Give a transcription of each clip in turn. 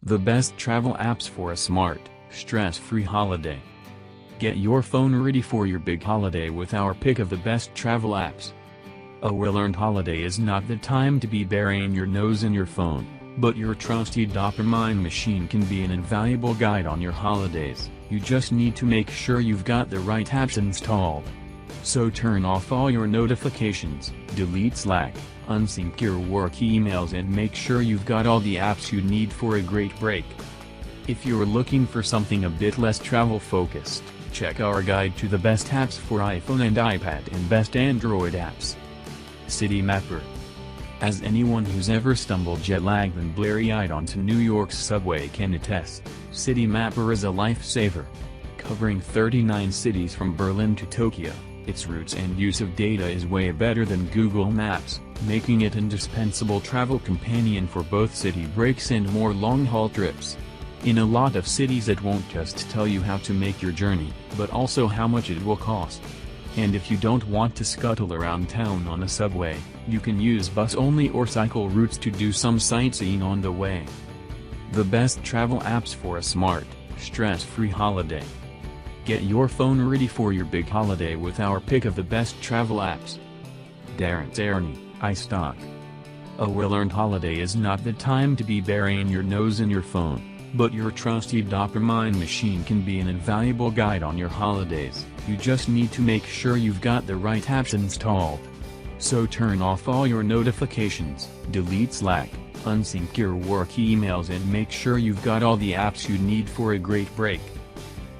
The best travel apps for a smart, stress-free holiday. Get your phone ready for your big holiday with our pick of the best travel apps. A well-earned holiday is not the time to be burying your nose in your phone, but your trusty dopamine machine can be an invaluable guide on your holidays. You just need to make sure you've got the right apps installed. So turn off all your notifications, delete Slack, unsync your work emails, and make sure you've got all the apps you need for a great break. If you're looking for something a bit less travel-focused, check our guide to the best apps for iPhone and iPad and best Android apps. Citymapper. As anyone who's ever stumbled jet-lagged and blurry-eyed onto New York's subway can attest, Citymapper is a lifesaver. Covering 39 cities from Berlin to Tokyo, its routes and use of data is way better than Google Maps, making it an indispensable travel companion for both city breaks and more long-haul trips. In a lot of cities it won't just tell you how to make your journey, but also how much it will cost. And if you don't want to scuttle around town on a subway, you can use bus-only or cycle routes to do some sightseeing on the way. The best travel apps for a smart, stress-free holiday. Get your phone ready for your big holiday with our pick of the best travel apps. Darren iStock. A well-earned holiday is not the time to be burying your nose in your phone, but your trusty dopamine machine can be an invaluable guide on your holidays. You just need to make sure you've got the right apps installed. So turn off all your notifications, delete Slack, unsync your work emails, and make sure you've got all the apps you need for a great break.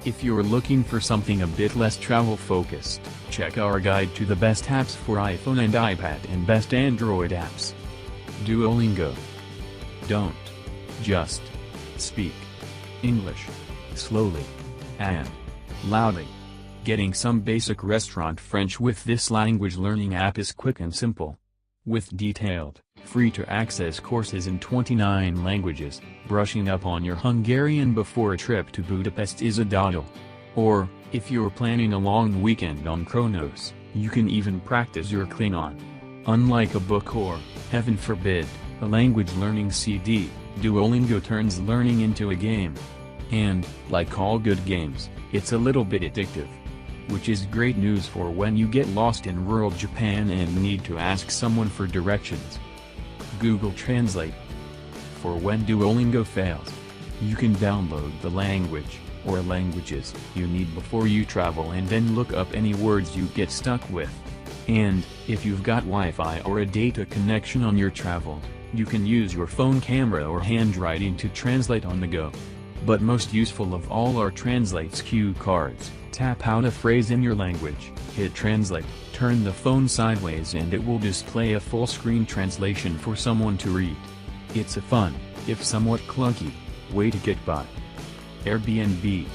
If you're looking for something a bit less travel-focused, check our guide to the best apps for iPhone and iPad and best Android apps. Duolingo. Don't just speak English slowly and loudly. Getting some basic restaurant French with this language learning app is quick and simple. With detailed, free-to-access courses in 29 languages, brushing up on your Hungarian before a trip to Budapest is a doddle. Or, if you're planning a long weekend on Kronos, you can even practice your Klingon. Unlike a book or, heaven forbid, a language learning CD, Duolingo turns learning into a game. And, like all good games, it's a little bit addictive. Which is great news for when you get lost in rural Japan and need to ask someone for directions. Google Translate. For when Duolingo fails, you can download the language, or languages, you need before you travel and then look up any words you get stuck with. And, if you've got Wi-Fi or a data connection on your travel, you can use your phone camera or handwriting to translate on the go. But most useful of all are Translate's cue cards. Tap out a phrase in your language, hit translate, turn the phone sideways, and it will display a full-screen translation for someone to read. It's a fun, if somewhat clunky, way to get by. Airbnb.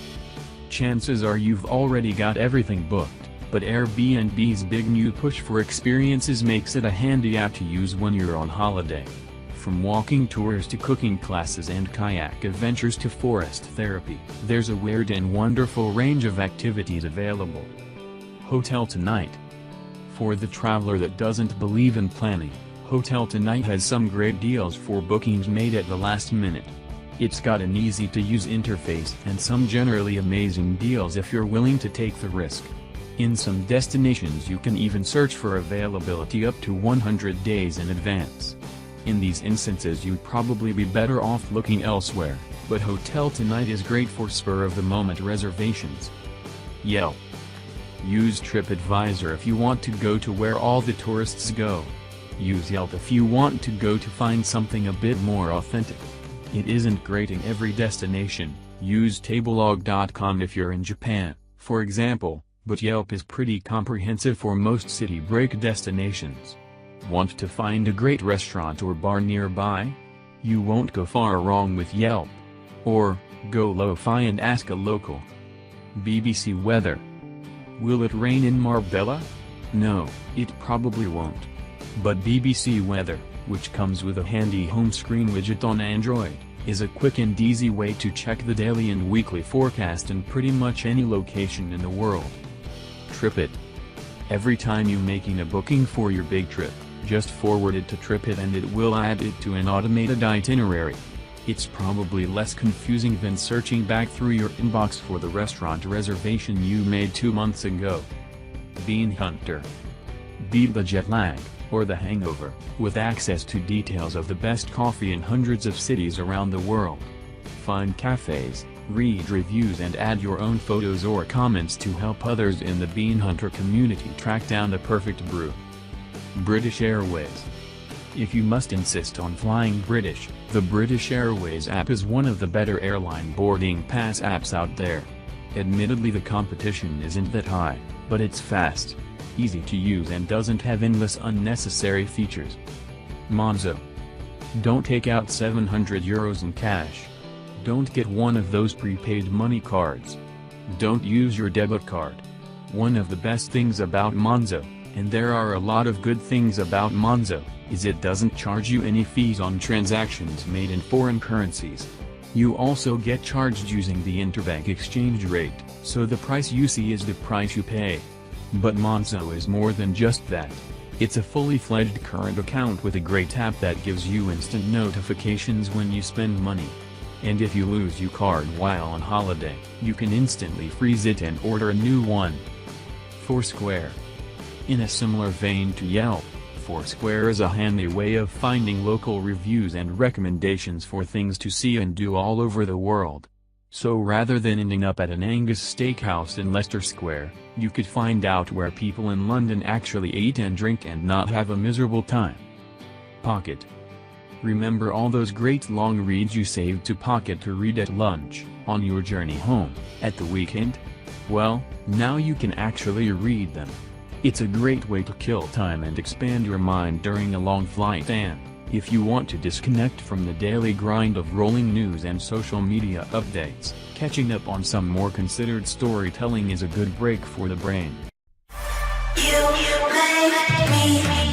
Chances are you've already got everything booked, but Airbnb's big new push for experiences makes it a handy app to use when you're on holiday. From walking tours to cooking classes and kayak adventures to forest therapy, there's a weird and wonderful range of activities available. Hotel Tonight. For the traveler that doesn't believe in planning, Hotel Tonight has some great deals for bookings made at the last minute. It's got an easy-to-use interface and some generally amazing deals if you're willing to take the risk. In some destinations you can even search for availability up to 100 days in advance. In these instances you'd probably be better off looking elsewhere, but Hotel Tonight is great for spur-of-the-moment reservations. Yelp. Use TripAdvisor if you want to go to where all the tourists go. Use Yelp if you want to go to find something a bit more authentic. It isn't great in every destination. Use Tablelog.com if you're in Japan, for example, but Yelp is pretty comprehensive for most city break destinations. Want to find a great restaurant or bar nearby? You won't go far wrong with Yelp. Or, go lo-fi and ask a local. BBC Weather. Will it rain in Marbella? No, it probably won't. But BBC Weather, which comes with a handy home screen widget on Android, is a quick and easy way to check the daily and weekly forecast in pretty much any location in the world. TripIt. Every time you're making a booking for your big trip, just forward it to TripIt and it will add it to an automated itinerary. It's probably less confusing than searching back through your inbox for the restaurant reservation you made 2 months ago. Bean Hunter. Beat the jet lag, or the hangover, with access to details of the best coffee in hundreds of cities around the world. Find cafes, read reviews and add your own photos or comments to help others in the Bean Hunter community track down the perfect brew. British Airways. If you must insist on flying British, the British Airways app is one of the better airline boarding pass apps out there. Admittedly, the competition isn't that high, but it's fast, easy to use and doesn't have endless unnecessary features. Monzo. Don't take out €700 in cash. Don't get one of those prepaid money cards. Don't use your debit card. One of the best things about Monzo, and there are a lot of good things about Monzo, is it doesn't charge you any fees on transactions made in foreign currencies. You also get charged using the interbank exchange rate, so the price you see is the price you pay. But Monzo is more than just that. It's a fully fledged current account with a great app that gives you instant notifications when you spend money. And if you lose your card while on holiday, you can instantly freeze it and order a new one. Foursquare. In a similar vein to Yelp, Foursquare is a handy way of finding local reviews and recommendations for things to see and do all over the world. So rather than ending up at an Angus Steakhouse in Leicester Square, you could find out where people in London actually eat and drink and not have a miserable time. Pocket. Remember all those great long reads you saved to Pocket to read at lunch, on your journey home, at the weekend? Well, now you can actually read them. It's a great way to kill time and expand your mind during a long flight, and, if you want to disconnect from the daily grind of rolling news and social media updates, catching up on some more considered storytelling is a good break for the brain. You make me